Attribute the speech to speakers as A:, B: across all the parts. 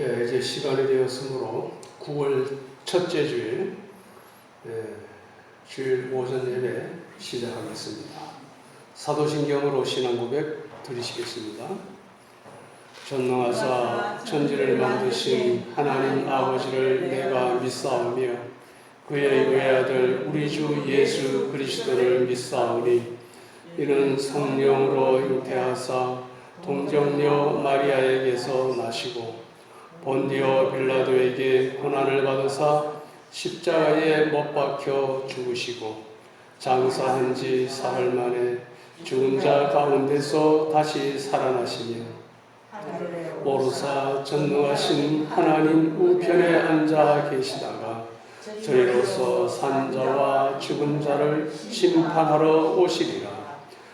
A: 이제 시간이 되었으므로 9월 첫째 주일, 주일 오전 예배 시작하겠습니다. 사도신경으로 신앙 고백 드리시겠습니다. 전능하사 천지를 만드신 하나님 아버지를 내가 믿사오며 그의 외아들 우리 주 예수 그리스도를 믿사오니 이는 성령으로 잉태하사 동정녀 마리아에게서 나시고 본디오 빌라도에게 고난을 받으사 십자가에 못 박혀 죽으시고 장사한 지 사흘 만에 죽은 자 가운데서 다시 살아나시며 오르사 전능하신 하나님 우편에 앉아 계시다가 저희로서 산자와 죽은 자를 심판하러 오시리라.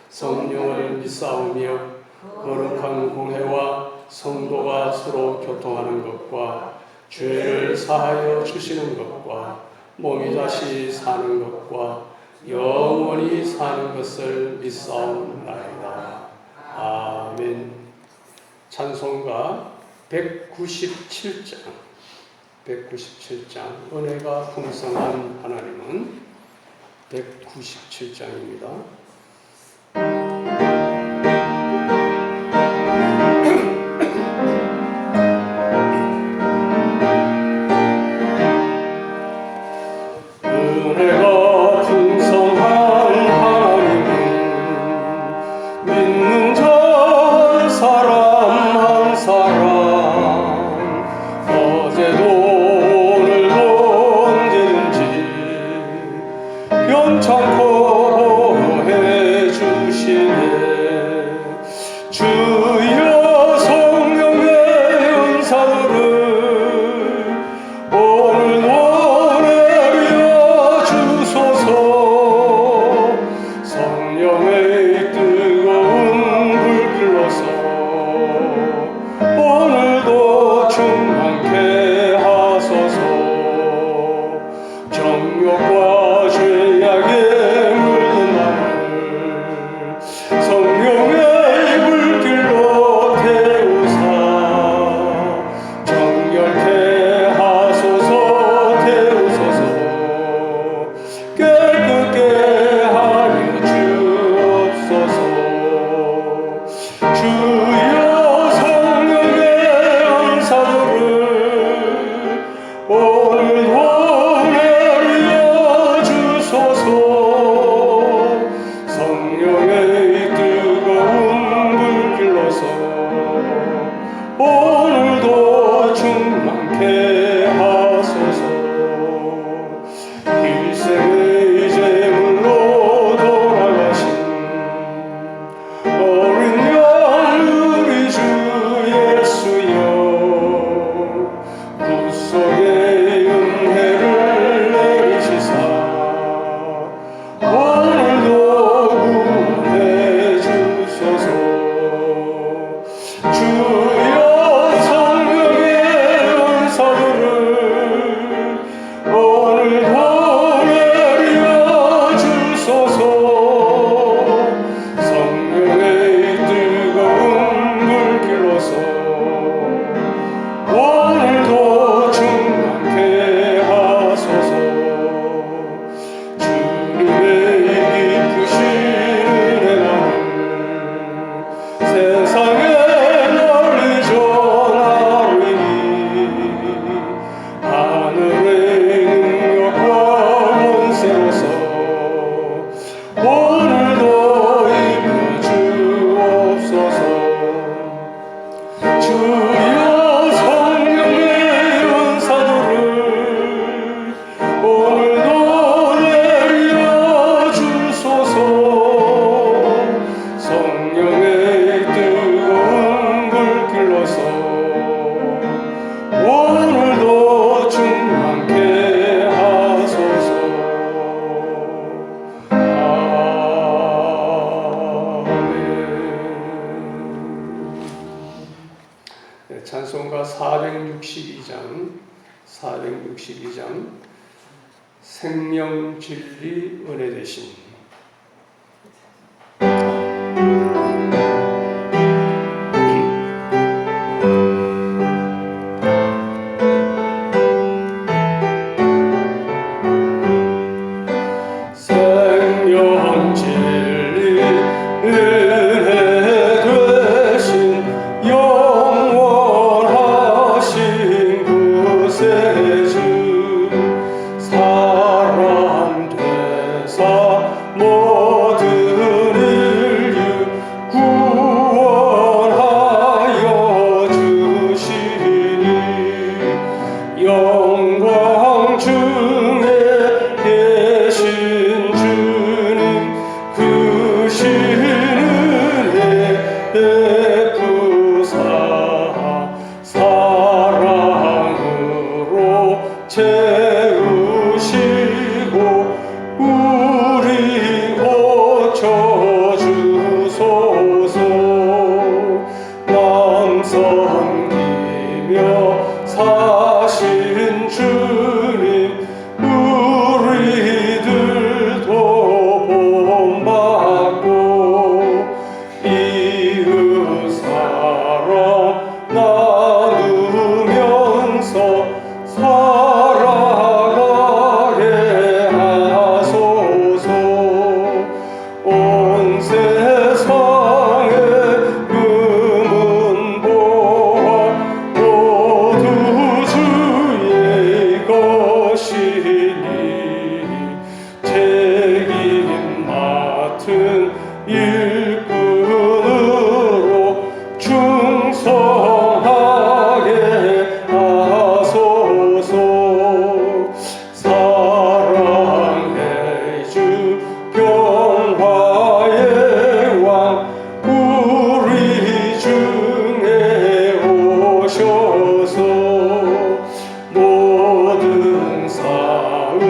A: 성령을 믿사오며 거룩한 공회와 성도가 서로 교통하는 것과 죄를 사하여 주시는 것과 몸이 다시 사는 것과 영원히 사는 것을 믿사옵나이다. 아멘. 찬송가 197장 은혜가 풍성한 하나님은 197장입니다. 찬송가 462장 생명 진리 은혜 되심.
B: 베푸사 사랑으로 채우시고 우리 고쳐주소서. 남 섬기며 사신 주님 우리들도 본받고 이웃 사랑 나누면서 살아가게 하소서. 온 세상의 금은 보화 모두 주의 것이니 책임 맡은 일꾼으로 충성하게 하소서. 사랑의 주 평화의 왕 우리 중에 오셔서 모든 싸움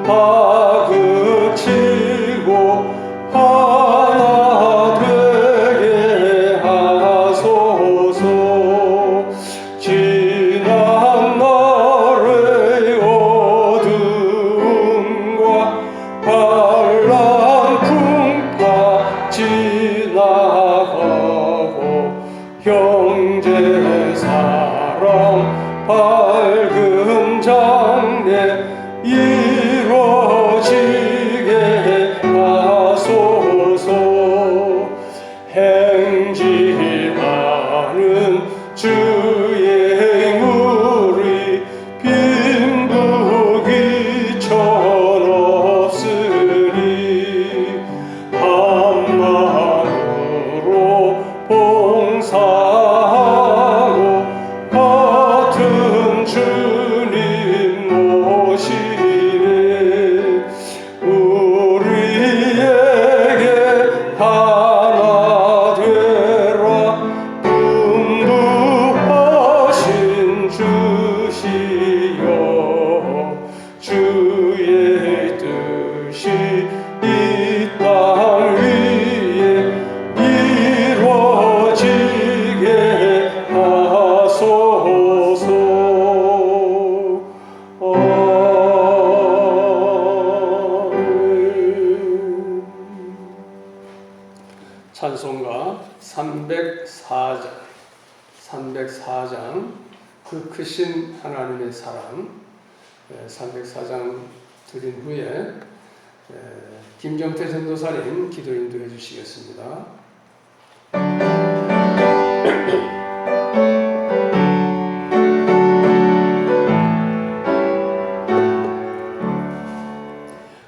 B: 다 그치고 하나 되게 하소서. 지난 날의 어두움과 환란 풍파 지나가고 형제 사랑 밝은 장래 이루어지게 하소서. 행진하는 주의 물이 빈부귀천 없으니 한마음으로 봉사하고 같은 주님 모시네. 우리에게 하나 되라 분부하신 주시여. 주의 뜻이 이 땅 위에 이루어지게 하소서. 찬송가 304장 그 크신 하나님의 사랑 304장 드린 후에 김정태 전도사님 기도 인도해 주시겠습니다.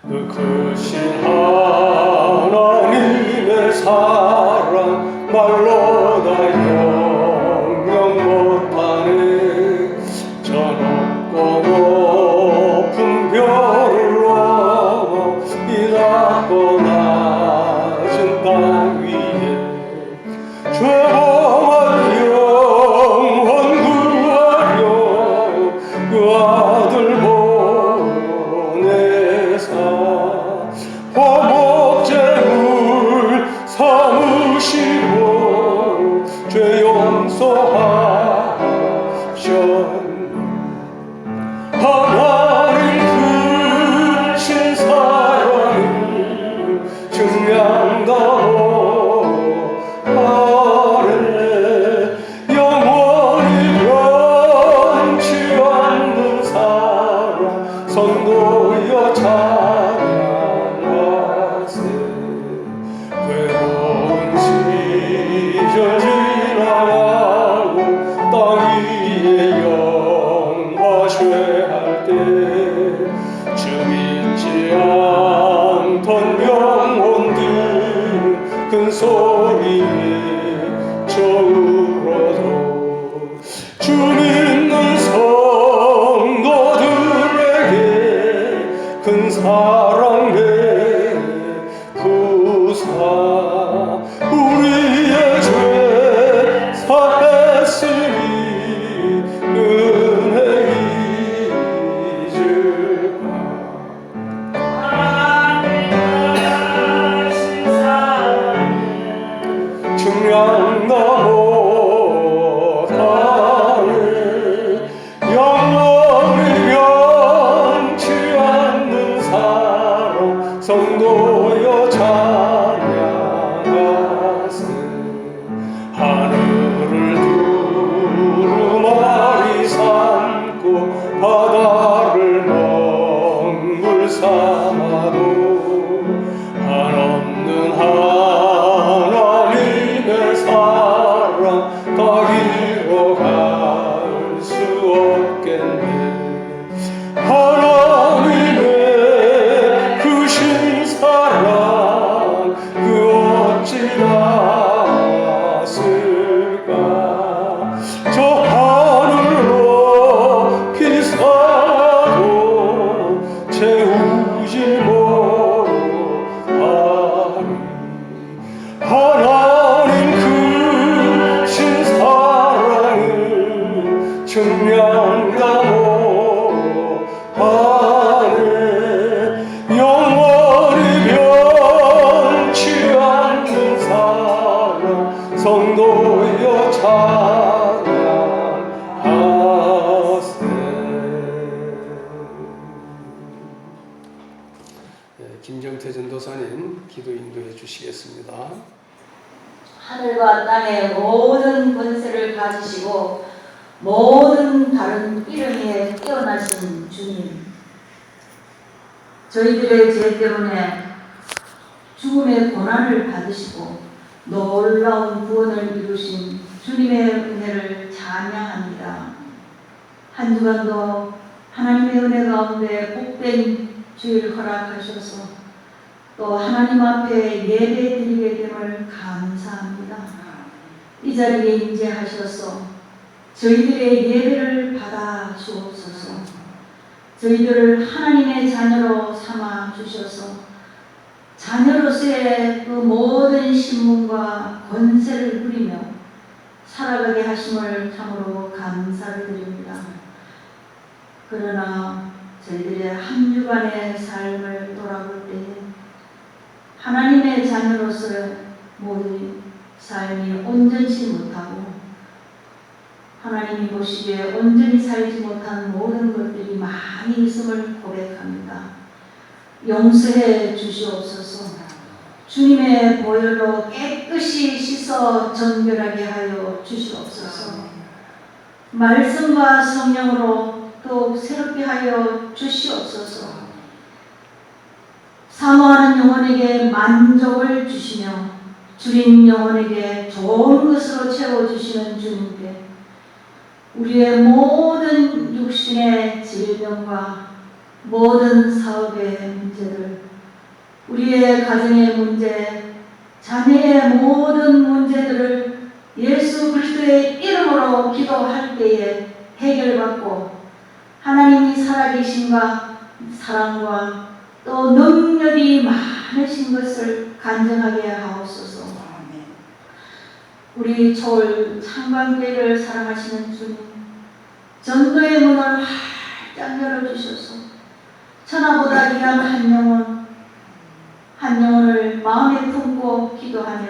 B: 그 크신 하나님의 사랑 말로 다 영영 못하네. 저 높고 높은 별을 넘어 이 낮고 낮은 땅 위에 죄범한 영혼 구하려 그 아들 보내사 화목제물 삼으시고 죄 용서하셨네. 하나님 크신 사랑을 증명하노 아래 영원히 변치 않는 사랑 선고여 찬양하세. 괴로운 시절 지나가고 중량나무 하늘 영원히 변치 않는 사랑 성도여 찬양하세. 하늘을 두루마리 삼고 바다를 먹물 삼아도 한없는 하나님의 사랑 다 잃어갈 수 없겠네. 하나님의 크신 사랑 그 어찌 닿았을까. 저 하늘로 피사도 채우지 못하리. 하나님 크신 사랑을 증명하고 하네. 영원히 변치 않는 사랑 성도여 찬양하세.
A: 김정태 전도사님 기도 인도해 주시겠습니다.
C: 하늘과 땅의 모든 권세를 가지시고 모든 다른 이름에 뛰어나신 주님, 저희들의 죄 때문에 죽음의 고난을 받으시고 놀라운 구원을 이루신 주님의 은혜를 찬양합니다. 한 주간도 하나님의 은혜 가운데 복된 주일 허락하셔서 또 하나님 앞에 예배 드리게 됨을 감사합니다. 이 자리에 임재하셔서 저희들의 예배를 받아 주옵소서. 저희들을 하나님의 자녀로 삼아 주셔서 자녀로서의 그 모든 신분과 권세를 누리며 살아가게 하심을 참으로 감사를 드립니다. 그러나 저희들의 한 주간의 삶을 돌아볼 때에 하나님의 자녀로서의 모든 삶이 온전치 못하고 하나님이 보시기에 온전히 살지 못한 모든 것들이 많이 있음을 고백합니다. 용서해 주시옵소서. 주님의 보혈로 깨끗이 씻어 정결하게 하여 주시옵소서. 말씀과 성령으로 더욱 새롭게 하여 주시옵소서. 사모하는 영혼에게 만족을 주시며 줄인 영혼에게 좋은 것으로 채워주시는 주님께 우리의 모든 육신의 질병과 모든 사업의 문제들, 우리의 가정의 문제, 자녀의 모든 문제들을 예수 그리스도의 이름으로 기도할 때에 해결받고 하나님이 살아계신과 사랑과 또 능력이 많으신 것을 간증하게 하옵소서. 우리 초월 창광교회를 사랑하시는 주님, 전도의 문을 활짝 열어주셔서 천하보다 귀한 한 영혼을 마음에 품고 기도하며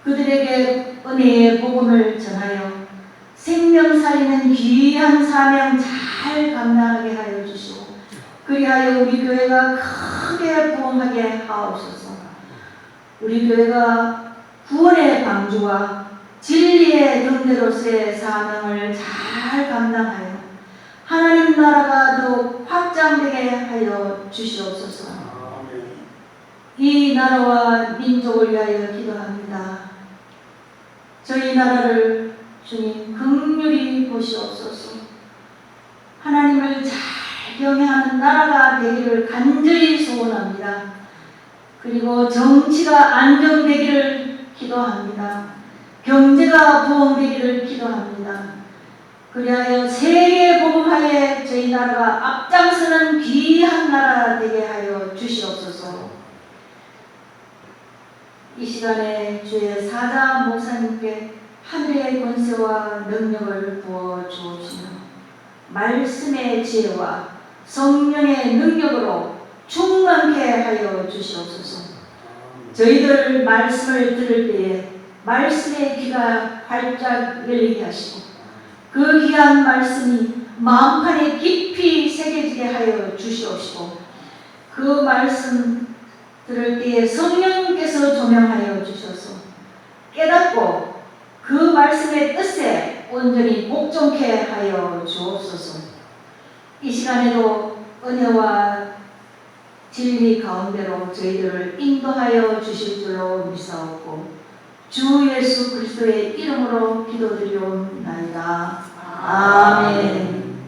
C: 그들에게 은혜의 복음을 전하여 생명 살리는 귀한 사명 잘 감당하게 하여 주시고 그리하여 우리 교회가 크게 부흥하게 하옵소서. 우리 교회가 구원의 방주와 진리의 등대로서의 사명을 잘 감당하여 하나님 나라가 더욱 확장되게 하여 주시옵소서. 이 나라와 민족을 위하여 기도합니다. 저희 나라를 주님 긍휼히 보시옵소서. 하나님을 잘 경외하는 나라가 되기를 간절히 소원합니다. 그리고 정치가 안정되기를 기도합니다. 경제가 부흥되기를 기도합니다. 그리하여 세계 복음화에 저희 나라가 앞장서는 귀한 나라 되게 하여 주시옵소서. 이 시간에 주의 사자 목사님께 하늘의 권세와 능력을 부어 주옵시며 말씀의 지혜와 성령의 능력으로 충만케 하여 주시옵소서. 저희들 말씀을 들을 때에 말씀의 귀가 활짝 열리게 하시고 그 귀한 말씀이 마음판에 깊이 새겨지게 하여 주시옵시고 그 말씀 들을 때에 성령께서 조명하여 주셔서 깨닫고 그 말씀의 뜻에 온전히 복종케 하여 주옵소서. 이 시간에도 은혜와 진리 가운데로 저희들을 인도하여 주실 줄로 믿사옵고 주 예수 그리스도의 이름으로 기도드리옵나이다. 아멘.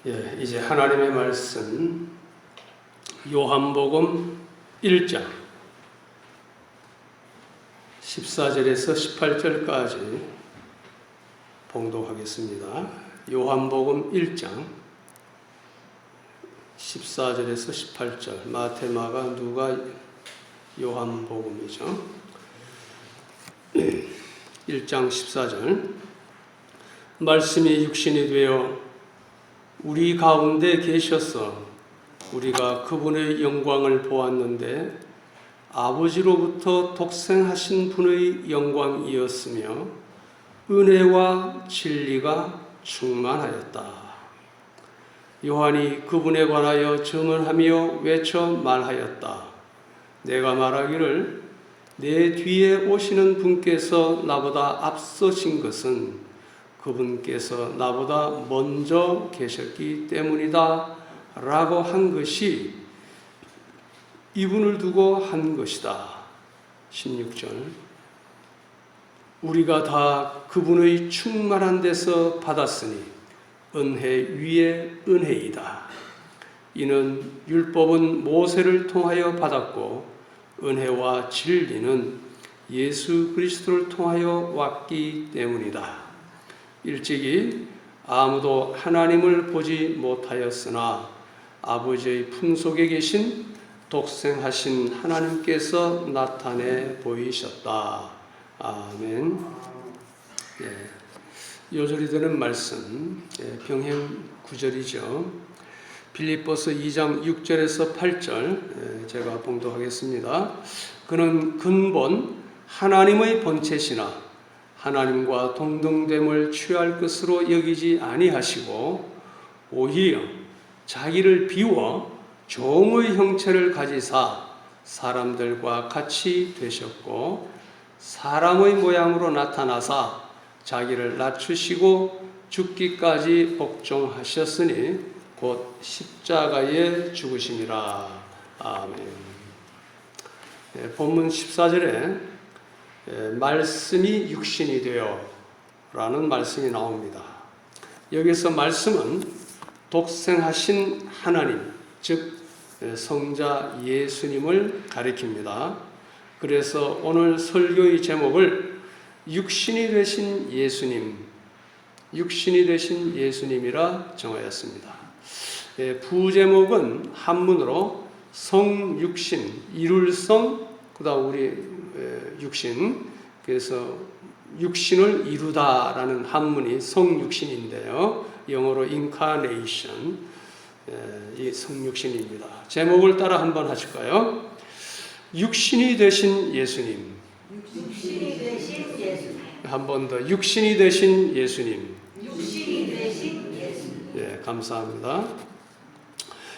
A: 예, 이제 하나님의 말씀 요한복음 1장 14절에서 18절까지 봉독하겠습니다. 요한복음 1장 14절에서 18절 마태, 마가, 누가, 요한복음이죠. 1장 14절 말씀이 육신이 되어 우리 가운데 계셔서 우리가 그분의 영광을 보았는데 아버지로부터 독생하신 분의 영광이었으며 은혜와 진리가 충만하였다. 요한이 그분에 관하여 증언하며 외쳐 말하였다. 내가 말하기를 내 뒤에 오시는 분께서 나보다 앞서신 것은 그분께서 나보다 먼저 계셨기 때문이다 라고 한 것이 이분을 두고 한 것이다. 16절 우리가 다 그분의 충만한 데서 받았으니 은혜 위에 은혜이다. 이는 율법은 모세를 통하여 받았고 은혜와 진리는 예수 그리스도를 통하여 왔기 때문이다. 일찍이 아무도 하나님을 보지 못하였으나 아버지의 품속에 계신 독생하신 하나님께서 나타내 보이셨다. 아멘. 요절이 되는 말씀 병행 구절이죠. 빌립보서 2장 6절에서 8절 제가 봉독하겠습니다. 그는 근본 하나님의 본체시나 하나님과 동등됨을 취할 것으로 여기지 아니하시고 오히려 자기를 비워 종의 형체를 가지사 사람들과 같이 되셨고 사람의 모양으로 나타나사 자기를 낮추시고 죽기까지 복종하셨으니 곧 십자가에 죽으심이라. 아멘. 본문 14절에 말씀이 육신이 되어 라는 말씀이 나옵니다. 여기서 말씀은 독생하신 하나님, 즉 성자 예수님을 가리킵니다. 그래서 오늘 설교의 제목을 육신이 되신 예수님, 육신이 되신 예수님이라 정하였습니다. 부제목은 한문으로 성육신, 이룰성, 그다음 우리 육신, 그래서 육신을 이루다라는 한문이 성육신인데요. 영어로 incarnation, 이 성육신입니다. 제목을 따라 한번 하실까요? 육신이 되신 예수님.
C: 육신이 되신 예수님.
A: 한 번 더. 육신이 되신 예수님.
C: 육신이 되신 예수님.
A: 예, 감사합니다.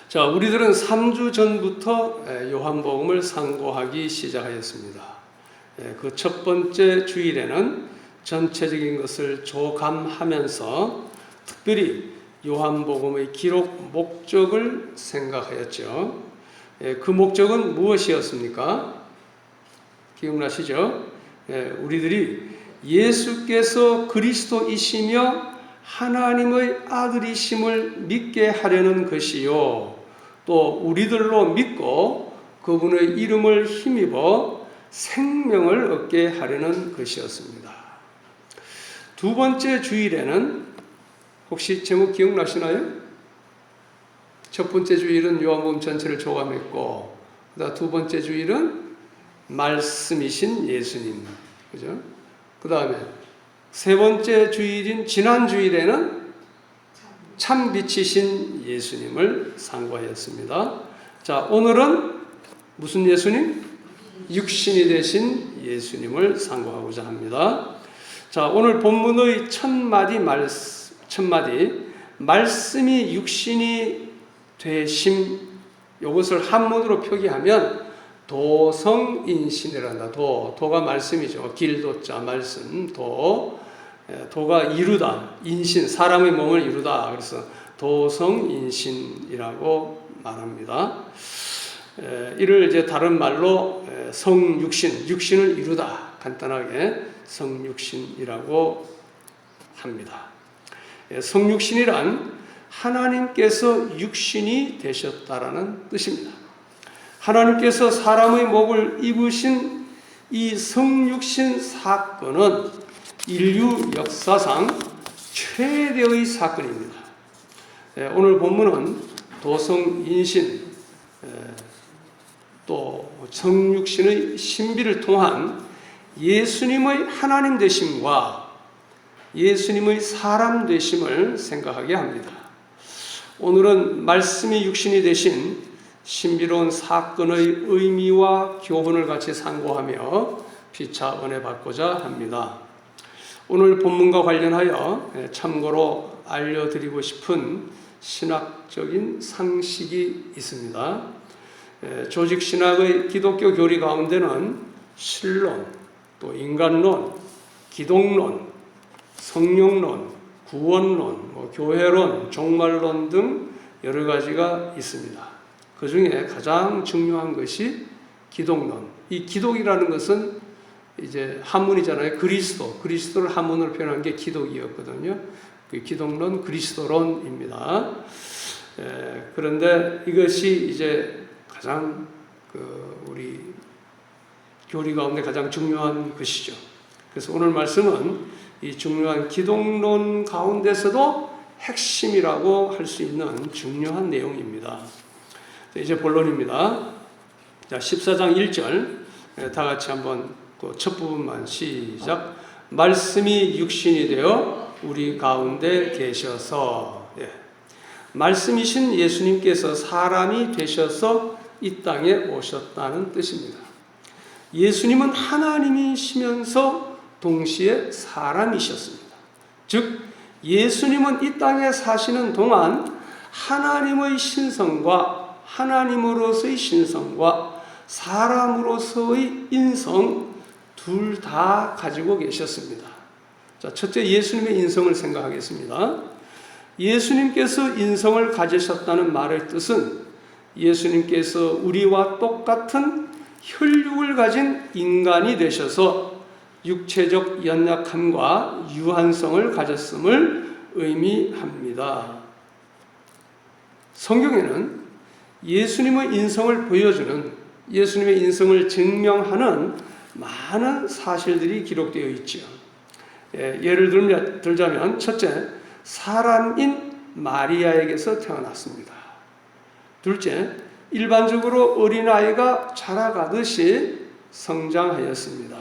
A: 자, 우리들은 3주 전부터 요한복음을 상고하기 시작하였습니다. 그 첫 번째 주일에는 전체적인 것을 조감하면서 특별히 요한복음의 기록 목적을 생각하였죠. 그 목적은 무엇이었습니까? 기억나시죠? 우리들이 예수께서 그리스도이시며 하나님의 아들이심을 믿게 하려는 것이요, 또 우리들로 믿고 그분의 이름을 힘입어 생명을 얻게 하려는 것이었습니다. 두 번째 주일에는 혹시 제목 기억나시나요? 첫 번째 주일은 요한복음 전체를 조감했고, 두 번째 주일은 말씀이신 예수님, 그죠? 그 다음에 세 번째 주일인 지난 주일에는 참 빛이신 예수님을 상고하였습니다. 자, 오늘은 무슨 예수님? 육신이 되신 예수님을 상고하고자 합니다. 자, 오늘 본문의 첫 마디 말씀이 육신이 되심, 이것을 한문으로 표기하면 도성인신이란다. 도가 말씀이죠. 길도자 말씀, 도가 이루다, 인신, 사람의 몸을 이루다. 그래서 도성인신이라고 말합니다. 이를 이제 다른 말로 성육신, 육신을 이루다, 간단하게 성육신이라고 합니다. 성육신이란 하나님께서 육신이 되셨다라는 뜻입니다. 하나님께서 사람의 목을 입으신 이 성육신 사건은 인류 역사상 최대의 사건입니다. 오늘 본문은 도성인신, 또 성육신의 신비를 통한 예수님의 하나님 되심과 예수님의 사람 되심을 생각하게 합니다. 오늘은 말씀이 육신이 되신 신비로운 사건의 의미와 교훈을 같이 상고하며 피차 은혜 받고자 합니다. 오늘 본문과 관련하여 참고로 알려드리고 싶은 신학적인 상식이 있습니다. 조직신학의 기독교 교리 가운데는 신론, 또 인간론, 기독론, 성령론, 구원론, 교회론, 종말론 등 여러 가지가 있습니다. 그 중에 가장 중요한 것이 기독론. 이 기독이라는 것은 이제 한문이잖아요. 그리스도를 한문으로 표현한 게 기독이었거든요. 그 기독론, 그리스도론입니다. 그런데 이것이 이제 가장 우리 교리 가운데 가장 중요한 것이죠. 그래서 오늘 말씀은 이 중요한 기독론 가운데서도 핵심이라고 할 수 있는 중요한 내용입니다. 이제 본론입니다. 자, 14장 1절 다 같이 한번 그 첫 부분만 시작. 말씀이 육신이 되어 우리 가운데 계셔서, 말씀이신 예수님께서 사람이 되셔서 이 땅에 오셨다는 뜻입니다. 예수님은 하나님이시면서 동시에 사람이셨습니다. 즉 예수님은 이 땅에 사시는 동안 하나님의 신성과 하나님으로서의 신성과 사람으로서의 인성 둘 다 가지고 계셨습니다. 자, 첫째 예수님의 인성을 생각하겠습니다. 예수님께서 인성을 가지셨다는 말의 뜻은 예수님께서 우리와 똑같은 혈육을 가진 인간이 되셔서 육체적 연약함과 유한성을 가졌음을 의미합니다. 성경에는 예수님의 인성을 보여주는, 예수님의 인성을 증명하는 많은 사실들이 기록되어 있죠. 예를 들자면 첫째, 사람인 마리아에게서 태어났습니다. 둘째, 일반적으로 어린아이가 자라가듯이 성장하였습니다.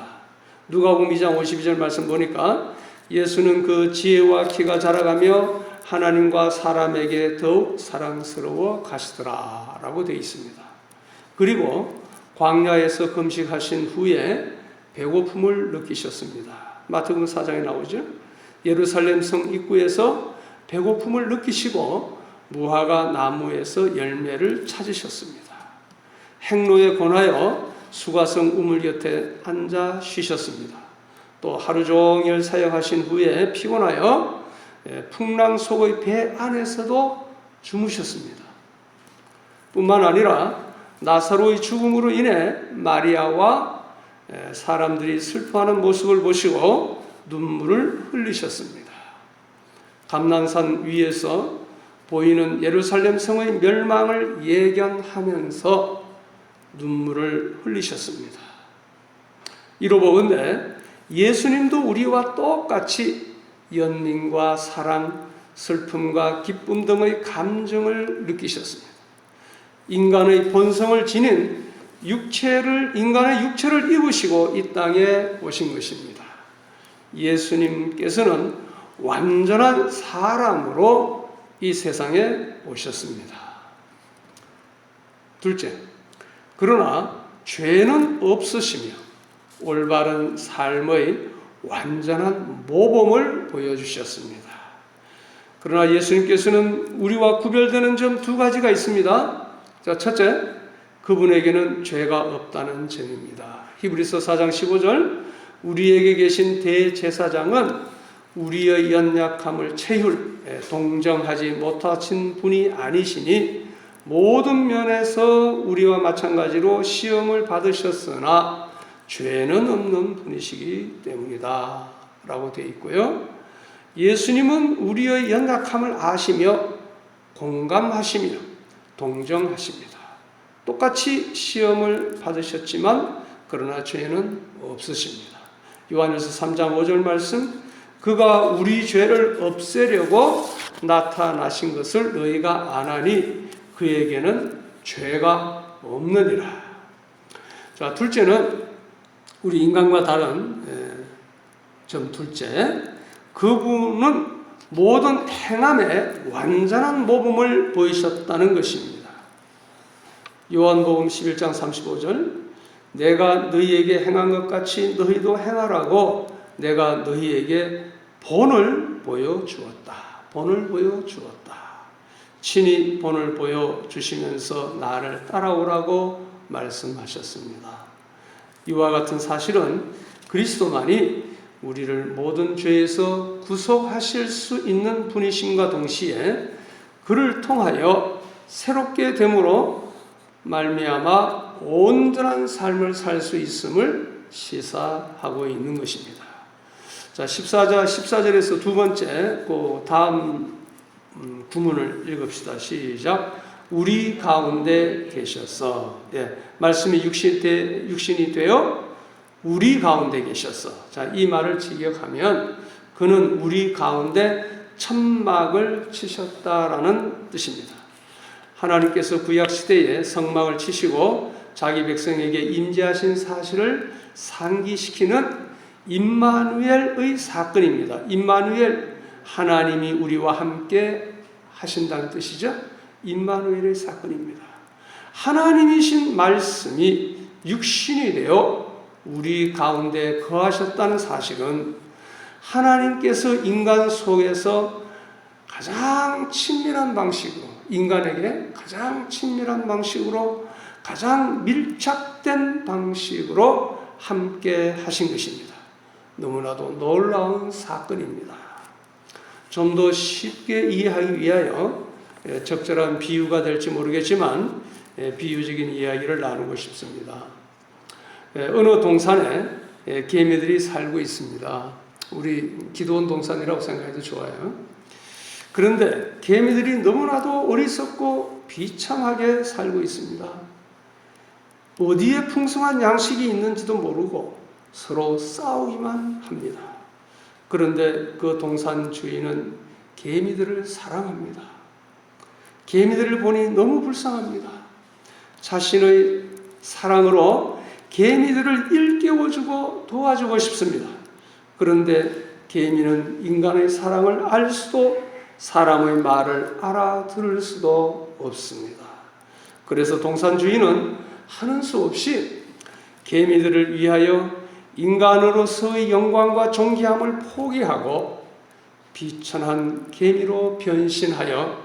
A: 누가복음 2장 52절 말씀 보니까 예수는 그 지혜와 키가 자라가며 하나님과 사람에게 더욱 사랑스러워 가시더라 라고 되어 있습니다. 그리고 광야에서 금식하신 후에 배고픔을 느끼셨습니다. 마태복음 4장에 나오죠. 예루살렘 성 입구에서 배고픔을 느끼시고 무화과 나무에서 열매를 찾으셨습니다. 행로에 권하여 수가성 우물 곁에 앉아 쉬셨습니다. 또 하루 종일 사역하신 후에 피곤하여 풍랑 속의 배 안에서도 주무셨습니다. 뿐만 아니라 나사로의 죽음으로 인해 마리아와 사람들이 슬퍼하는 모습을 보시고 눈물을 흘리셨습니다. 감난산 위에서 보이는 예루살렘 성의 멸망을 예견하면서 눈물을 흘리셨습니다. 이로 보건대 예수님도 우리와 똑같이 연민과 사랑, 슬픔과 기쁨 등의 감정을 느끼셨습니다. 인간의 본성을 지닌 인간의 육체를 입으시고 이 땅에 오신 것입니다. 예수님께서는 완전한 사람으로 이 세상에 오셨습니다. 둘째, 그러나 죄는 없으시며 올바른 삶의 완전한 모범을 보여주셨습니다. 그러나 예수님께서는 우리와 구별되는 점 두 가지가 있습니다. 자, 첫째, 그분에게는 죄가 없다는 점입니다. 히브리서 4장 15절, 우리에게 계신 대제사장은 우리의 연약함을 동정하지 못하신 분이 아니시니 모든 면에서 우리와 마찬가지로 시험을 받으셨으나 죄는 없는 분이시기 때문이다 라고 되어 있고요. 예수님은 우리의 연약함을 아시며 공감하시며 동정하십니다. 똑같이 시험을 받으셨지만 그러나 죄는 없으십니다. 요한일서 3장 5절 말씀, 그가 우리 죄를 없애려고 나타나신 것을 너희가 아나니 그에게는 죄가 없느니라. 자, 둘째는 우리 인간과 다른 점 둘째, 그분은 모든 행함에 완전한 모범을 보이셨다는 것입니다. 요한복음 11장 35절, 내가 너희에게 행한 것 같이 너희도 행하라고 내가 너희에게 본을 보여주었다. 본을 보여주었다. 친히 본을 보여주시면서 나를 따라오라고 말씀하셨습니다. 이와 같은 사실은 그리스도만이 우리를 모든 죄에서 구속하실 수 있는 분이심과 동시에 그를 통하여 새롭게 됨으로 말미암아 온전한 삶을 살 수 있음을 시사하고 있는 것입니다. 자, 14절에서 두 번째 그 다음 구문을 읽읍시다. 시작. 우리 가운데 계셔서, 말씀이 육신이 되어 우리 가운데 계셔서. 자, 이 말을 직역하면 그는 우리 가운데 천막을 치셨다라는 뜻입니다. 하나님께서 구약 시대에 성막을 치시고 자기 백성에게 임재하신 사실을 상기시키는 임마누엘의 사건입니다. 임마누엘, 하나님이 우리와 함께 하신다는 뜻이죠. 임마누엘의 사건입니다. 하나님이신 말씀이 육신이 되어 우리 가운데 거하셨다는 사실은 하나님께서 인간 속에서 가장 친밀한 방식으로, 인간에게 가장 친밀한 방식으로, 가장 밀착된 방식으로 함께 하신 것입니다. 너무나도 놀라운 사건입니다. 좀 더 쉽게 이해하기 위하여 적절한 비유가 될지 모르겠지만 비유적인 이야기를 나누고 싶습니다. 어느 동산에 개미들이 살고 있습니다. 우리 기도원 동산이라고 생각해도 좋아요. 그런데 개미들이 너무나도 어리석고 비참하게 살고 있습니다. 어디에 풍성한 양식이 있는지도 모르고 서로 싸우기만 합니다. 그런데 그 동산 주인은 개미들을 사랑합니다. 개미들을 보니 너무 불쌍합니다. 자신의 사랑으로 개미들을 일깨워주고 도와주고 싶습니다. 그런데 개미는 인간의 사랑을 알 수도 사람의 말을 알아들을 수도 없습니다. 그래서 동산 주인은 하는 수 없이 개미들을 위하여 인간으로서의 영광과 존귀함을 포기하고 비천한 개미로 변신하여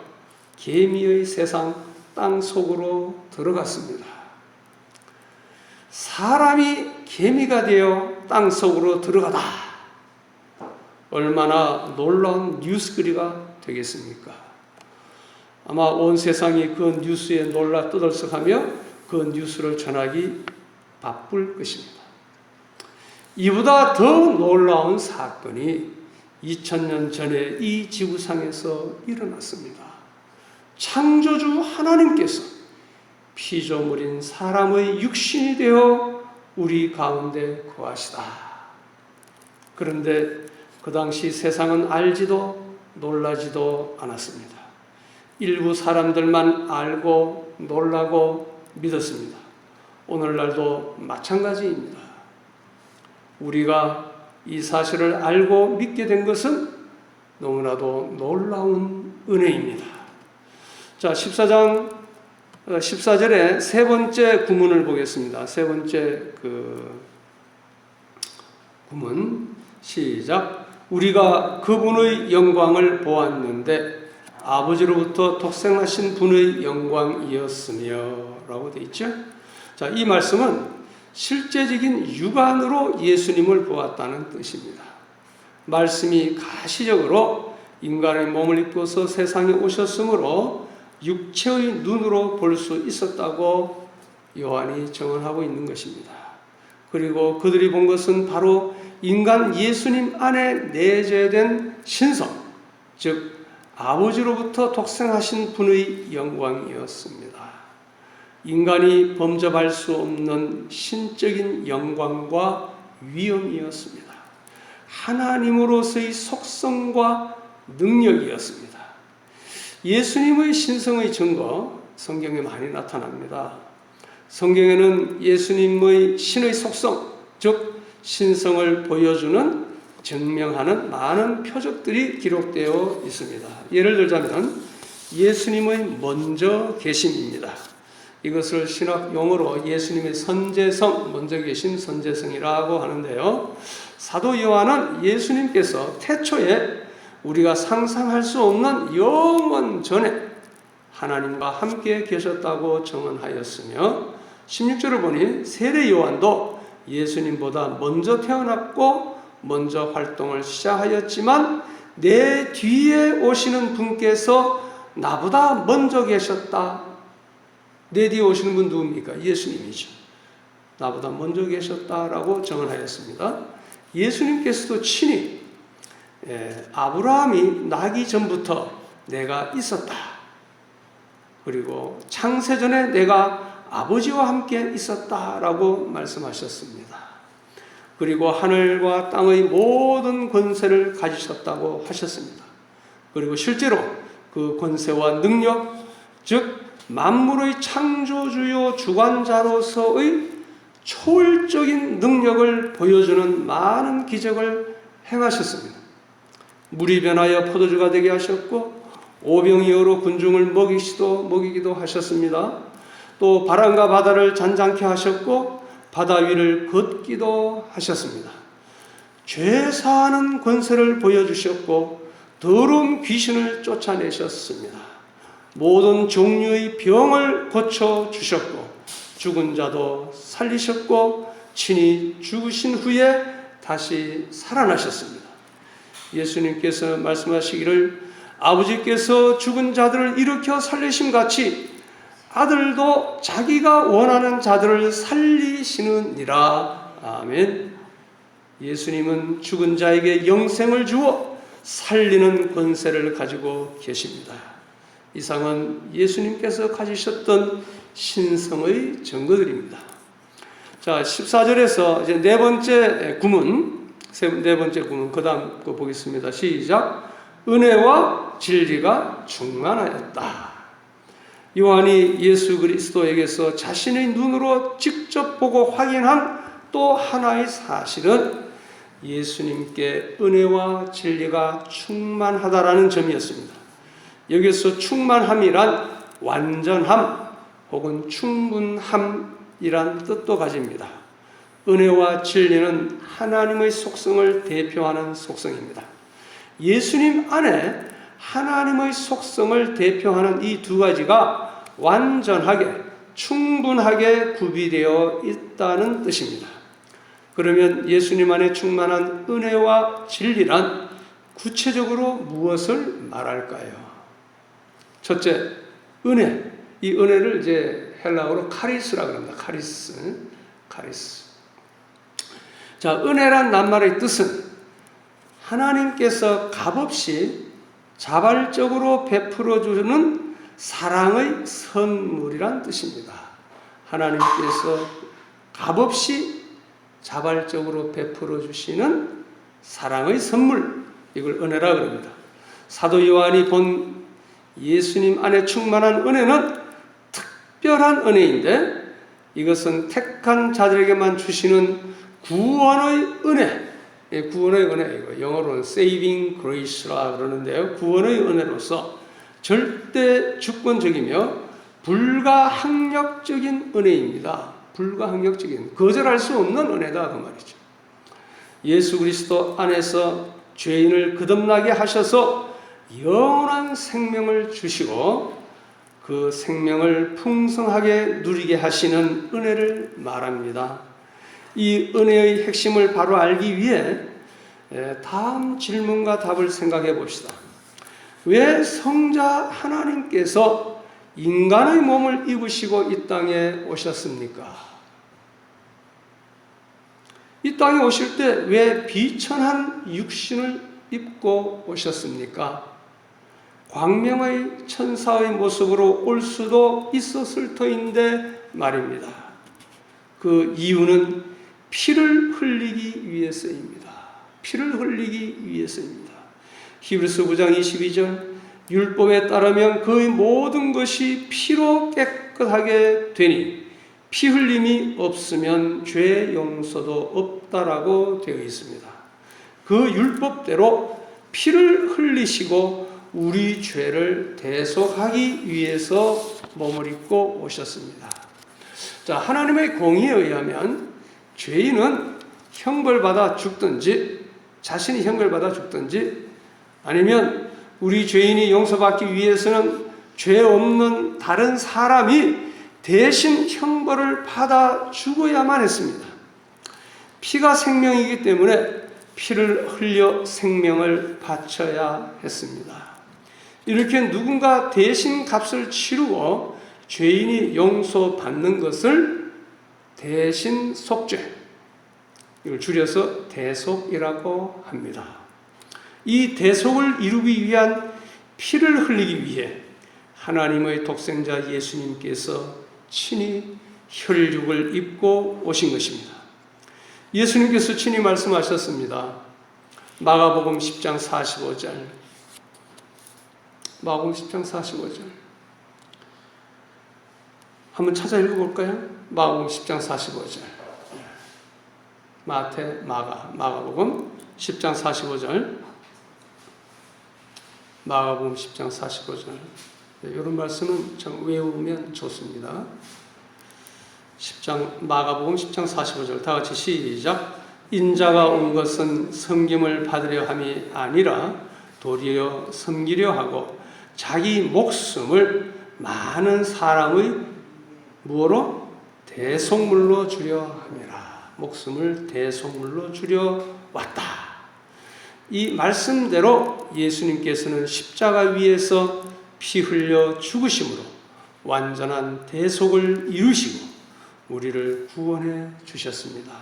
A: 개미의 세상 땅 속으로 들어갔습니다. 사람이 개미가 되어 땅 속으로 들어가다. 얼마나 놀라운 뉴스거리가 되겠습니까? 아마 온 세상이 그 뉴스에 놀라 떠들썩하며 그 뉴스를 전하기 바쁠 것입니다. 이보다 더 놀라운 사건이 2000년 전에 이 지구상에서 일어났습니다. 창조주 하나님께서 피조물인 사람의 육신이 되어 우리 가운데 거하시다. 그런데 그 당시 세상은 알지도 놀라지도 않았습니다. 일부 사람들만 알고 놀라고 믿었습니다. 오늘날도 마찬가지입니다. 우리가 이 사실을 알고 믿게 된 것은 너무나도 놀라운 은혜입니다. 자, 14장 14절에 세 번째 구문을 보겠습니다. 세 번째 구문 시작. 우리가 그분의 영광을 보았는데 아버지로부터 독생하신 분의 영광이었으며 라고 되어 있죠. 자, 이 말씀은 실제적인 육안으로 예수님을 보았다는 뜻입니다. 말씀이 가시적으로 인간의 몸을 입고서 세상에 오셨으므로 육체의 눈으로 볼 수 있었다고 요한이 증언하고 있는 것입니다. 그리고 그들이 본 것은 바로 인간 예수님 안에 내재된 신성, 즉 아버지로부터 독생하신 분의 영광이었습니다. 인간이 범접할 수 없는 신적인 영광과 위엄이었습니다. 하나님으로서의 속성과 능력이었습니다. 예수님의 신성의 증거, 성경에 많이 나타납니다. 성경에는 예수님의 신의 속성, 즉 신성을 보여주는, 증명하는 많은 표적들이 기록되어 있습니다. 예를 들자면 예수님의 먼저 계심입니다. 이것을 신학 용어로 예수님의 선제성, 먼저 계신 선제성이라고 하는데요. 사도 요한은 예수님께서 태초에 우리가 상상할 수 없는 영원 전에 하나님과 함께 계셨다고 증언하였으며 16절을 보니 세례 요한도 예수님보다 먼저 태어났고 먼저 활동을 시작하였지만 내 뒤에 오시는 분께서 나보다 먼저 계셨다. 내 뒤에 오시는 분 누굽니까? 예수님이죠. 나보다 먼저 계셨다라고 증언하였습니다. 예수님께서도 친히 아브라함이 나기 전부터 내가 있었다. 그리고 창세전에 내가 아버지와 함께 있었다라고 말씀하셨습니다. 그리고 하늘과 땅의 모든 권세를 가지셨다고 하셨습니다. 그리고 실제로 그 권세와 능력, 즉 만물의 창조주요 주관자로서의 초월적인 능력을 보여주는 많은 기적을 행하셨습니다. 물이 변하여 포도주가 되게 하셨고 오병이어로 군중을 먹이기도 하셨습니다. 또 바람과 바다를 잔잔케 하셨고 바다 위를 걷기도 하셨습니다. 죄 사하는 권세를 보여주셨고 더러운 귀신을 쫓아내셨습니다. 모든 종류의 병을 고쳐주셨고 죽은 자도 살리셨고 친히 죽으신 후에 다시 살아나셨습니다. 예수님께서 말씀하시기를 아버지께서 죽은 자들을 일으켜 살리심 같이 아들도 자기가 원하는 자들을 살리시느니라. 아멘. 예수님은 죽은 자에게 영생을 주어 살리는 권세를 가지고 계십니다. 이상은 예수님께서 가지셨던 신성의 증거들입니다. 자, 14절에서 이제 네 번째 구문, 그 다음 거 보겠습니다. 시작. 은혜와 진리가 충만하였다. 요한이 예수 그리스도에게서 자신의 눈으로 직접 보고 확인한 또 하나의 사실은 예수님께 은혜와 진리가 충만하다라는 점이었습니다. 여기서 충만함이란 완전함 혹은 충분함이란 뜻도 가집니다. 은혜와 진리는 하나님의 속성을 대표하는 속성입니다. 예수님 안에 하나님의 속성을 대표하는 이 두 가지가 완전하게, 충분하게 구비되어 있다는 뜻입니다. 그러면 예수님 안에 충만한 은혜와 진리란 구체적으로 무엇을 말할까요? 첫째, 은혜. 이 은혜를 이제 헬라어로 카리스라고 합니다. 카리스. 자, 은혜란 낱말의 뜻은 하나님께서 값없이 자발적으로 베풀어 주는 사랑의 선물이란 뜻입니다. 하나님께서 값없이 자발적으로 베풀어 주시는 사랑의 선물, 이걸 은혜라 그럽니다. 사도 요한이 본 예수님 안에 충만한 은혜는 특별한 은혜인데 이것은 택한 자들에게만 주시는 구원의 은혜, 구원의 은혜, 이거 영어로는 saving grace라 그러는데요. 구원의 은혜로서 절대 주권적이며 불가항력적인 은혜입니다. 불가항력적인, 거절할 수 없는 은혜다 그 말이죠. 예수 그리스도 안에서 죄인을 거듭나게 하셔서 영원한 생명을 주시고 그 생명을 풍성하게 누리게 하시는 은혜를 말합니다. 이 은혜의 핵심을 바로 알기 위해 다음 질문과 답을 생각해 봅시다. 왜 성자 하나님께서 인간의 몸을 입으시고 이 땅에 오셨습니까? 이 땅에 오실 때 왜 비천한 육신을 입고 오셨습니까? 광명의 천사의 모습으로 올 수도 있었을 터인데 말입니다. 그 이유는 피를 흘리기 위해서입니다. 피를 흘리기 위해서입니다. 히브리서 9장 22절, 율법에 따르면 그의 모든 것이 피로 깨끗하게 되니 피 흘림이 없으면 죄 용서도 없다라고 되어 있습니다. 그 율법대로 피를 흘리시고 우리 죄를 대속하기 위해서 몸을 입고 오셨습니다. 자, 하나님의 공의에 의하면 죄인은 형벌받아 죽든지, 자신이 형벌받아 죽든지, 아니면 우리 죄인이 용서받기 위해서는 죄 없는 다른 사람이 대신 형벌을 받아 죽어야만 했습니다. 피가 생명이기 때문에 피를 흘려 생명을 바쳐야 했습니다. 이렇게 누군가 대신 값을 치르고 죄인이 용서받는 것을 대신 속죄, 이걸 줄여서 대속이라고 합니다. 이 대속을 이루기 위한 피를 흘리기 위해 하나님의 독생자 예수님께서 친히 혈육을 입고 오신 것입니다. 예수님께서 친히 말씀하셨습니다. 마가복음 10장 45절. 마가복음 10장 45절. 한번 찾아 읽어볼까요? 마가복음 10장 45절. 마태, 마가복음 10장 45절. 마가복음 10장 45절. 이런 말씀은 참 외우면 좋습니다. 마가복음 10장 45절 다 같이 시작. 인자가 온 것은 섬김을 받으려 함이 아니라 도리어 섬기려 하고 자기 목숨을 많은 사람의 무엇로? 대속물로 주려 함이라. 목숨을 대속물로 주려 왔다. 이 말씀대로 예수님께서는 십자가 위에서 피 흘려 죽으심으로 완전한 대속을 이루시고 우리를 구원해 주셨습니다.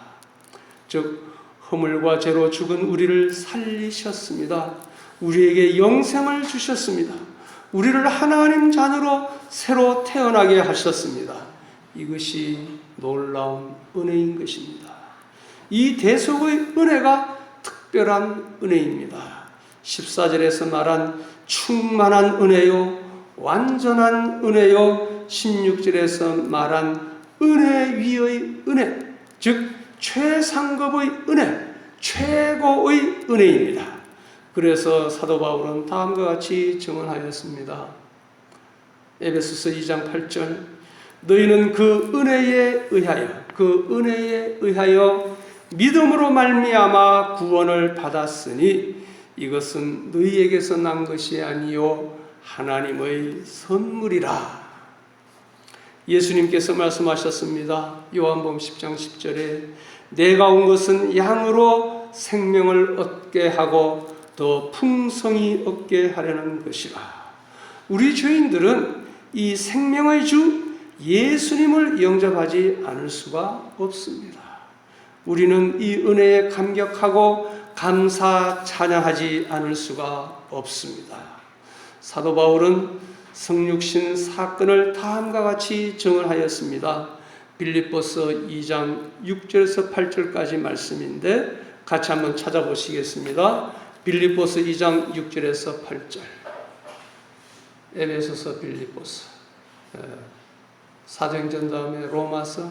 A: 즉 허물과 죄로 죽은 우리를 살리셨습니다. 우리에게 영생을 주셨습니다. 우리를 하나님 자녀로 새로 태어나게 하셨습니다. 이것이 놀라운 은혜인 것입니다. 이 대속의 은혜가 특별한 은혜입니다. 14절에서 말한 충만한 은혜요, 완전한 은혜요, 16절에서 말한 은혜 위의 은혜, 즉 최상급의 은혜, 최고의 은혜입니다. 그래서 사도 바울은 다음과 같이 증언하였습니다. 에베소서 2장 8절, 너희는 그 은혜에 의하여 믿음으로 말미암아 구원을 받았으니 이것은 너희에게서 난 것이 아니요 하나님의 선물이라. 예수님께서 말씀하셨습니다. 요한복음 10장 10절에 내가 온 것은 양으로 생명을 얻게 하고 더 풍성히 얻게 하려는 것이라. 우리 죄인들은 이 생명의 주 예수님을 영접하지 않을 수가 없습니다. 우리는 이 은혜에 감격하고 감사 찬양하지 않을 수가 없습니다. 사도 바울은 성육신 사건을 다음과 같이 증언하였습니다. 빌립보서 2장 6절에서 8절까지 말씀인데 같이 한번 찾아보시겠습니다. 빌립보서 2장 6절에서 8절. 에베소서, 빌립보서, 사도행전 다음에 로마서,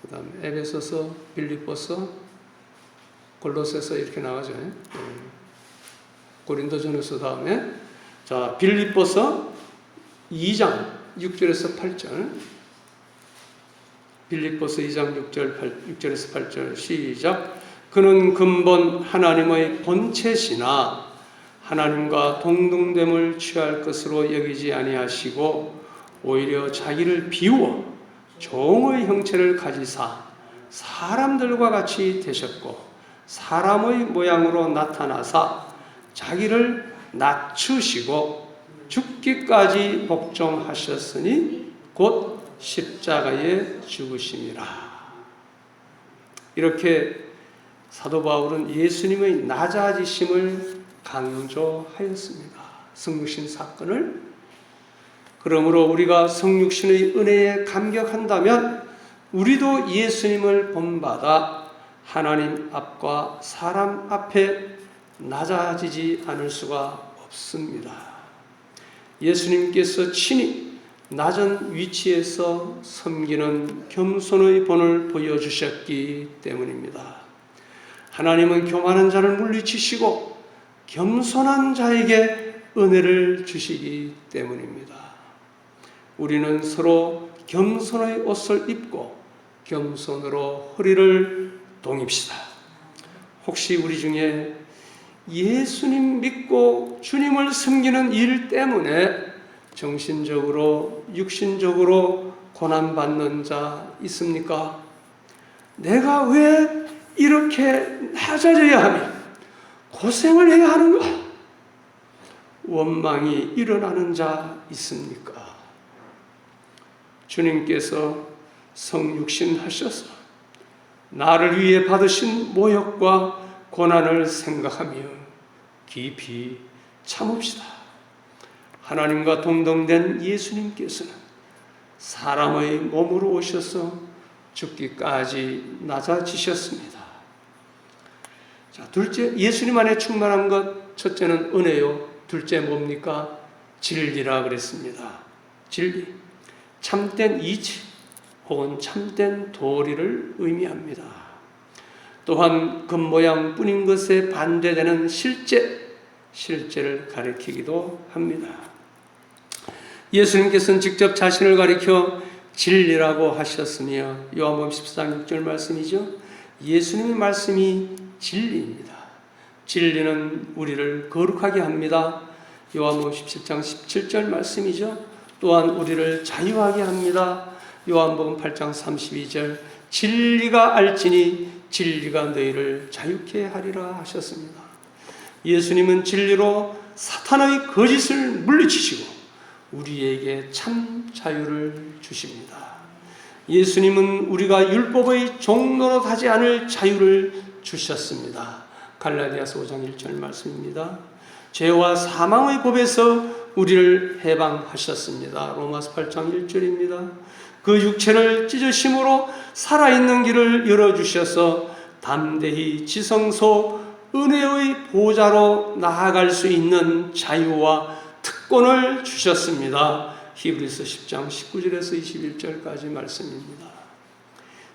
A: 그 다음에 에베소서, 빌립보서, 골로새서 이렇게 나가죠. 고린도전서 다음에 자 빌립보서 2장 6절에서 8절, 빌립보서 2장 6절에서 8절 시작. 그는 근본 하나님의 본체시나 하나님과 동등됨을 취할 것으로 여기지 아니하시고 오히려 자기를 비우어 종의 형체를 가지사 사람들과 같이 되셨고 사람의 모양으로 나타나사 자기를 낮추시고 죽기까지 복종하셨으니 곧 십자가에 죽으심이라. 이렇게 사도 바울은 예수님의 낮아지심을 강조하였습니다. 성육신 사건을. 그러므로 우리가 성육신의 은혜에 감격한다면 우리도 예수님을 본받아 하나님 앞과 사람 앞에 낮아지지 않을 수가 없습니다. 예수님께서 친히 낮은 위치에서 섬기는 겸손의 본을 보여주셨기 때문입니다. 하나님은 교만한 자를 물리치시고 겸손한 자에게 은혜를 주시기 때문입니다. 우리는 서로 겸손의 옷을 입고 겸손으로 허리를 동입시다. 혹시 우리 중에 예수님 믿고 주님을 섬기는 일 때문에 정신적으로, 육신적으로 고난받는 자 있습니까? 내가 왜 이렇게 낮아져야 하며 고생을 해야 하는가? 원망이 일어나는 자 있습니까? 주님께서 성육신 하셔서 나를 위해 받으신 모욕과 고난을 생각하며 깊이 참읍시다. 하나님과 동등된 예수님께서는 사람의 몸으로 오셔서 죽기까지 낮아지셨습니다. 자, 둘째, 예수님 안에 충만한 것. 첫째는 은혜요. 둘째 뭡니까? 진리라 그랬습니다. 진리. 참된 이치 혹은 참된 도리를 의미합니다. 또한 겉모양 뿐인 것에 반대되는 실제를 가리키기도 합니다. 예수님께서는 직접 자신을 가리켜 진리라고 하셨으며 요한복음 14장 6절 말씀이죠. 예수님의 말씀이 진리입니다. 진리는 우리를 거룩하게 합니다. 요한복음 17장 17절 말씀이죠. 또한 우리를 자유하게 합니다. 요한복음 8장 32절 진리가 알지니 진리가 너희를 자유케 하리라 하셨습니다. 예수님은 진리로 사탄의 거짓을 물리치시고 우리에게 참 자유를 주십니다. 예수님은 우리가 율법의 종노릇 하지 않을 자유를 주셨습니다. 갈라디아서 5장 1절 말씀입니다. 죄와 사망의 법에서 우리를 해방하셨습니다. 로마서 8장 1절입니다. 그 육체를 찢으심으로 살아있는 길을 열어주셔서 담대히 지성소 은혜의 보좌로 나아갈 수 있는 자유와 특권을 주셨습니다. 히브리서 10장 19절에서 21절까지 말씀입니다.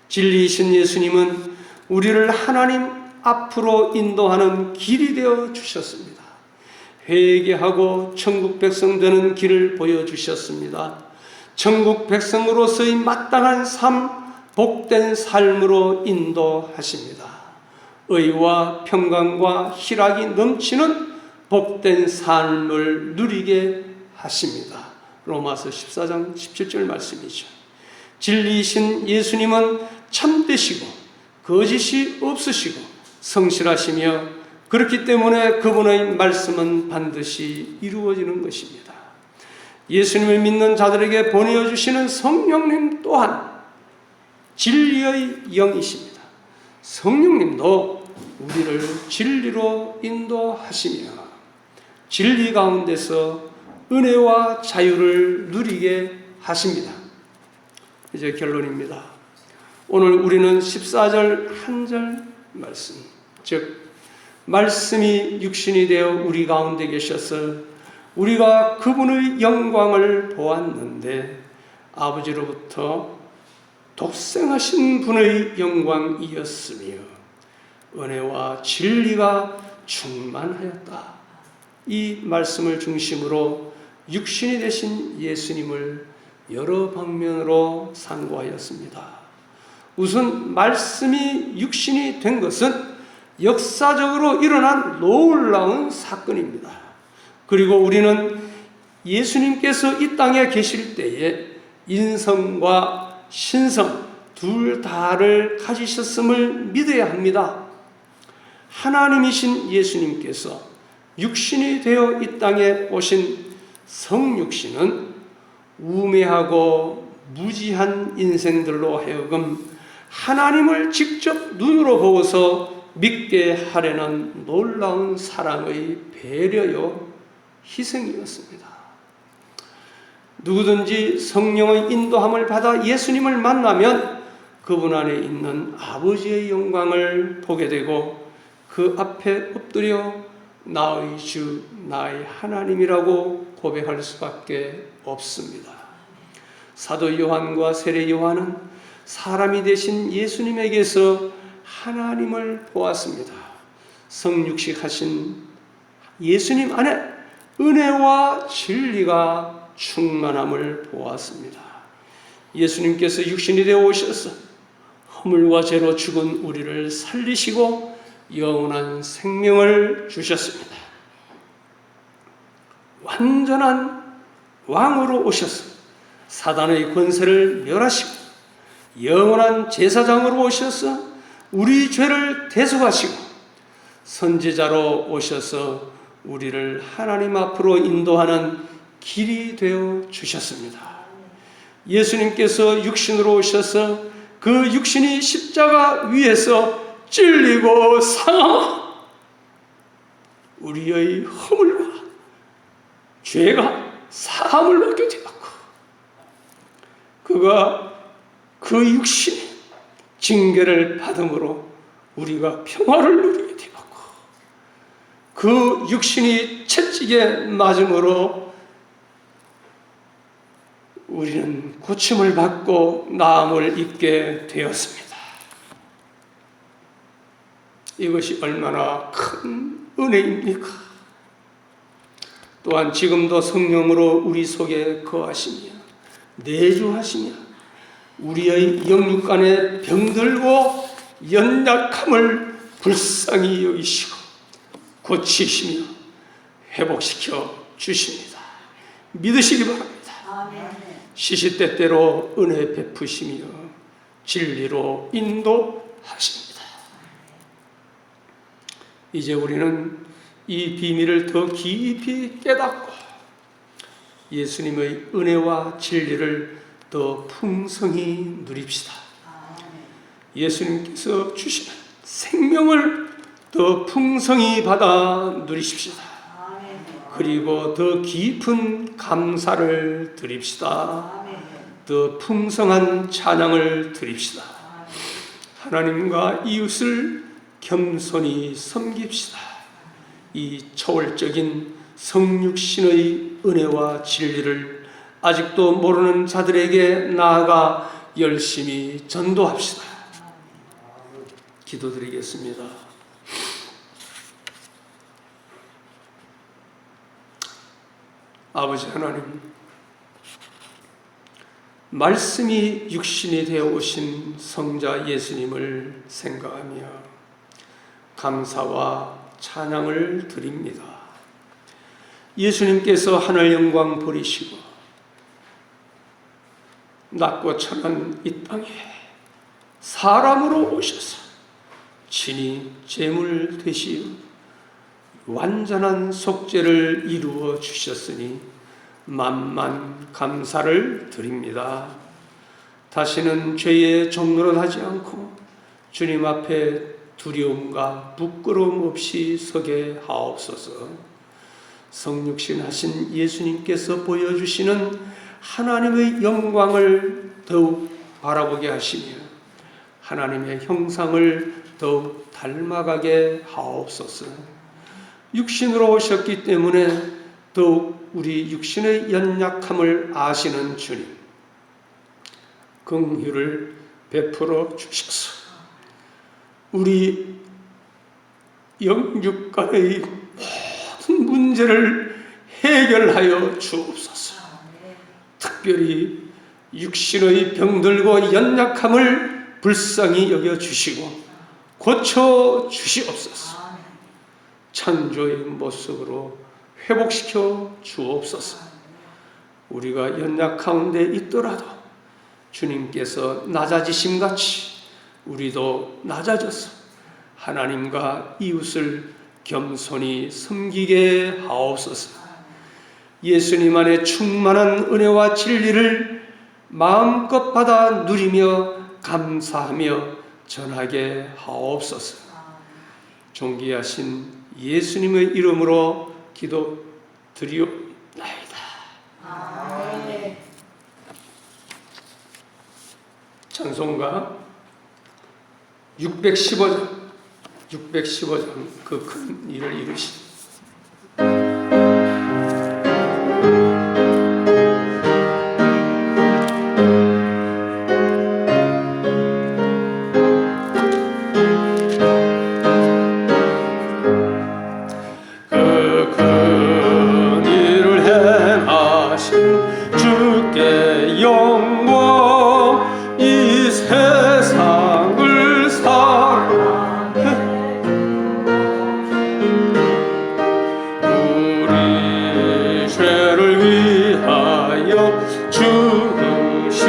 A: 진리이신 예수님은 우리를 하나님 앞으로 인도하는 길이 되어 주셨습니다. 회개하고 천국 백성 되는 길을 보여주셨습니다. 천국 백성으로서의 마땅한 삶, 복된 삶으로 인도하십니다. 의와 평강과 희락이 넘치는 복된 삶을 누리게 하십니다. 로마서 14장 17절 말씀이죠. 진리이신 예수님은 참되시고 거짓이 없으시고 성실하시며 그렇기 때문에 그분의 말씀은 반드시 이루어지는 것입니다. 예수님을 믿는 자들에게 보내주시는 성령님 또한 진리의 영이십니다. 성령님도 우리를 진리로 인도하시며 진리 가운데서 은혜와 자유를 누리게 하십니다. 이제 결론입니다. 오늘 우리는 14절 한 절 말씀, 즉 말씀이 육신이 되어 우리 가운데 계셔서 우리가 그분의 영광을 보았는데 아버지로부터 독생하신 분의 영광이었으며 은혜와 진리가 충만하였다. 이 말씀을 중심으로 육신이 되신 예수님을 여러 방면으로 상고하였습니다. 우선 말씀이 육신이 된 것은 역사적으로 일어난 놀라운 사건입니다. 그리고 우리는 예수님께서 이 땅에 계실 때에 인성과 신성 둘 다를 가지셨음을 믿어야 합니다. 하나님이신 예수님께서 육신이 되어 이 땅에 오신 성육신은 우매하고 무지한 인생들로 하여금 하나님을 직접 눈으로 보고서 믿게 하려는 놀라운 사랑의 배려요 희생이었습니다. 누구든지 성령의 인도함을 받아 예수님을 만나면 그분 안에 있는 아버지의 영광을 보게 되고 그 앞에 엎드려 나의 주, 나의 하나님이라고 고백할 수밖에 없습니다. 사도 요한과 세례 요한은 사람이 되신 예수님에게서 하나님을 보았습니다. 성육식하신 예수님 안에 은혜와 진리가 충만함을 보았습니다. 예수님께서 육신이 되어 오셔서 허물과 죄로 죽은 우리를 살리시고 영원한 생명을 주셨습니다. 완전한 왕으로 오셔서 사단의 권세를 멸하시고 영원한 제사장으로 오셔서 우리 죄를 대속하시고 선지자로 오셔서 우리를 하나님 앞으로 인도하는 길이 되어 주셨습니다. 예수님께서 육신으로 오셔서 그 육신이 십자가 위에서 찔리고 상하고 우리의 허물과 죄가 사함을 받게 되었고 그가 그 육신이 징계를 받음으로 우리가 평화를 누리게 되었고 그 육신이 채찍에 맞음으로 우리는 고침을 받고 나음을 입게 되었습니다. 이것이 얼마나 큰 은혜입니까? 또한 지금도 성령으로 우리 속에 거하시며 내주하시며 우리의 영육간에 병들고 연약함을 불쌍히 여기시고 고치시며 회복시켜 주십니다. 믿으시기 바랍니다. 시시때때로 은혜 베푸시며 진리로 인도하십니다. 이제 우리는 이 비밀을 더 깊이 깨닫고 예수님의 은혜와 진리를 더 풍성히 누립시다. 예수님께서 주시는 생명을 더 풍성히 받아 누리십시다. 그리고 더 깊은 감사를 드립시다. 더 풍성한 찬양을 드립시다. 하나님과 이웃을 겸손히 섬깁시다. 이 초월적인 성육신의 은혜와 진리를 아직도 모르는 자들에게 나아가 열심히 전도합시다. 기도드리겠습니다. 아버지 하나님, 말씀이 육신이 되어 오신 성자 예수님을 생각하며 감사와 찬양을 드립니다. 예수님께서 하늘 영광 버리시고 낮고 천한 이 땅에 사람으로 오셔서 친히 제물 되시어 완전한 속죄를 이루어 주셨으니 만만 감사를 드립니다. 다시는 죄에 종노릇하지 않고 주님 앞에 두려움과 부끄러움 없이 서게 하옵소서. 성육신 하신 예수님께서 보여주시는 하나님의 영광을 더욱 바라보게 하시며 하나님의 형상을 더욱 닮아가게 하옵소서. 육신으로 오셨기 때문에 더욱 우리 육신의 연약함을 아시는 주님, 긍휼을 베풀어 주셔서 우리 영육간의 모든 문제를 해결하여 주옵소서. 특별히 육신의 병들고 연약함을 불쌍히 여겨주시고 고쳐주시옵소서. 창조의 모습으로 회복시켜 주옵소서. 우리가 연약 가운데 있더라도 주님께서 낮아지심같이 우리도 낮아져서 하나님과 이웃을 겸손히 섬기게 하옵소서. 예수님 안에 충만한 은혜와 진리를 마음껏 받아 누리며 감사하며 전하게 하옵소서. 존귀하신 예수님의 이름으로 기도드리옵나이다. 찬송가 615장 그 큰 일을 이루신
B: 주께 영광 이 세상을 사랑해 우리 죄를 위하여 죽으시사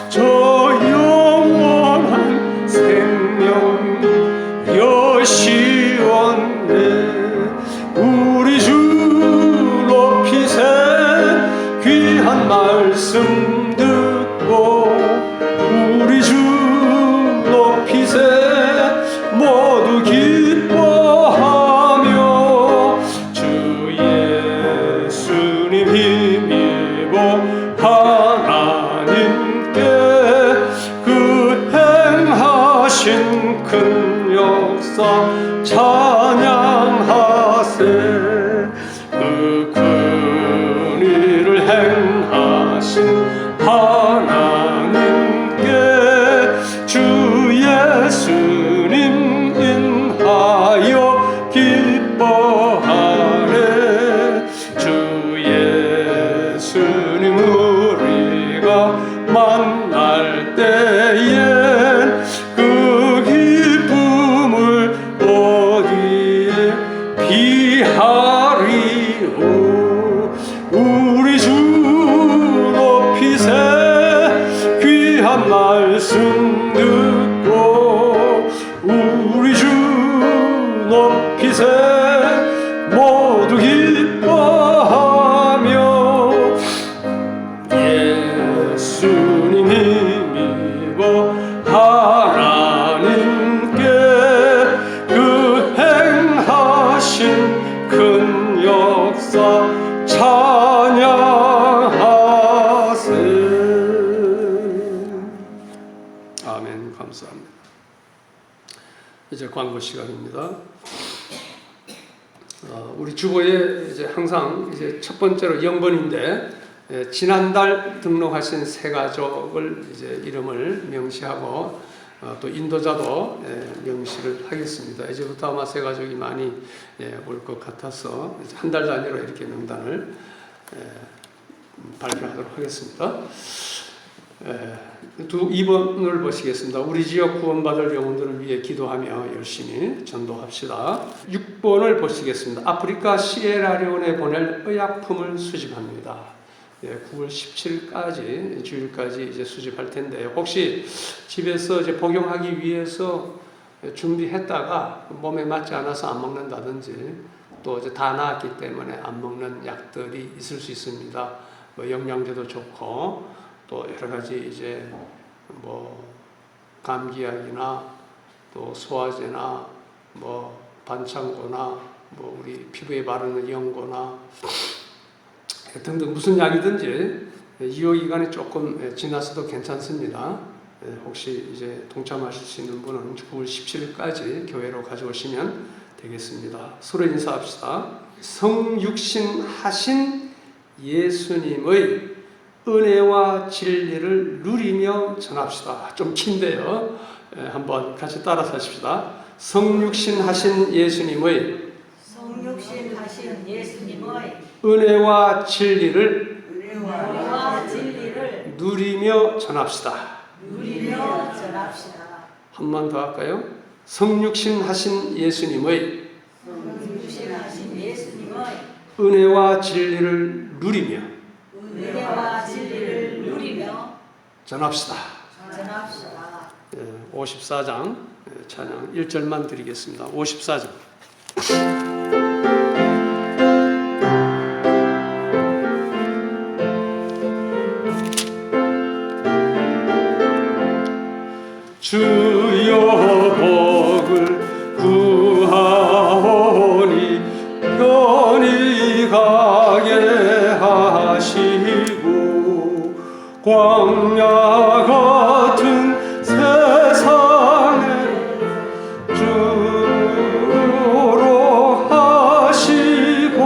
B: 저 영원한 생명 여시원네 우리 주 높이세 귀한 말씀 듣고 우리 주 높이세 모두 기뻐하며 주 예수님 힘입어 하나님께 그 행하신 큰 역사 찬양하세 하나님께 주 예수님 인하여 기뻐하네 주 예수님 우리가 만날 때엔 그 기쁨을 어디에 비하리오 우리 주 높이세 귀한 말씀 듣고 우리 주 높이세 모두 기뻐하며 예수님 힘입어 하나님께 그 행하신 큰 역사 찬양하세. 아멘. 감사합니다. 이제 광고 시간입니다. 우리 주보에 이제 항상 이제 첫 번째로 영번인데 지난달 등록하신 세 가족을 이제 이름을 명시하고 또 인도자도 명시를 하겠습니다. 이제부터 아마 세 가족이 많이 올 것 같아서 한 달 단위로 이렇게 명단을 발표하도록 하겠습니다. 2번을 보시겠습니다. 우리 지역 구원받을 영혼들을 위해 기도하며 열심히 전도합시다. 6번을 보시겠습니다. 아프리카 시에라리온에 보낼 의약품을 수집합니다. 9월 17일까지 주일까지 이제 수집할 텐데요. 혹시 집에서 이제 복용하기 위해서 준비했다가 몸에 맞지 않아서 안 먹는다든지 또 이제 다 나았기 때문에 안 먹는 약들이 있을 수 있습니다. 뭐 영양제도 좋고 또 여러 가지 이제 뭐 감기약이나 또 소화제나 뭐 반창고나 뭐 우리 피부에 바르는 연고나 등등 무슨 약이든지 유효기간이 조금 지났어도 괜찮습니다. 혹시 이제 동참하실 수 있는 분은 9월 17일까지 교회로 가져오시면 되겠습니다. 서로 인사합시다. 성육신 하신 예수님의 은혜와 진리를 누리며 전합시다. 좀 긴데요. 한번 같이 따라서 하십시다. 성육신 하신 예수님의
C: 성육신 하신 예수님
B: 은혜와 진리를
C: 은혜와 진리를
B: 누리며 전합시다.
C: 누리며 전합시다.
B: 한 번 더 할까요? 성육신 하신 예수님의
C: 성육신하신 예수님의
B: 은혜와 진리를 누리며
C: 은혜와 진리를 누리며
B: 전합시다.
C: 전합시다.
B: 54장 찬양 1절만 드리겠습니다. 54장. 주여 복을 구하오니 편히 가게 하시고 광야 같은 세상에 주로 하시고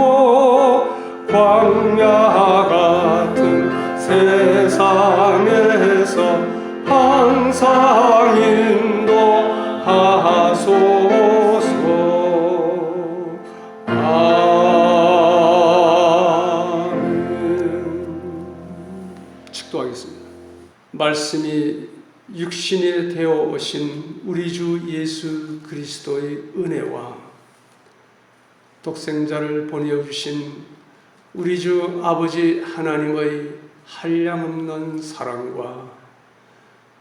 B: 광야 같은 세상에서 항상 인도하소서. 아멘. 축도하겠습니다. 말씀이 육신이 되어 오신 우리 주 예수 그리스도의 은혜와 독생자를 보내주신 우리 주 아버지 하나님의 한량없는 사랑과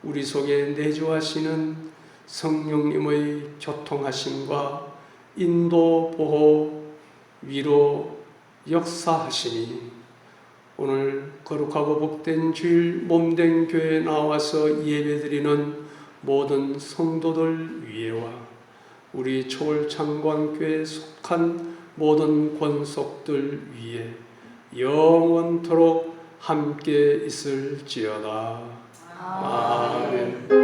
B: 우리 속에 내주하시는 성령님의 교통하심과 인도, 보호, 위로, 역사하시니 오늘 거룩하고 복된 주일 몸된 교회에 나와서 예배드리는 모든 성도들 위에와 우리 초월창광교회에 속한 모든 권속들 위에 영원토록 함께 있을지어다. 아멘.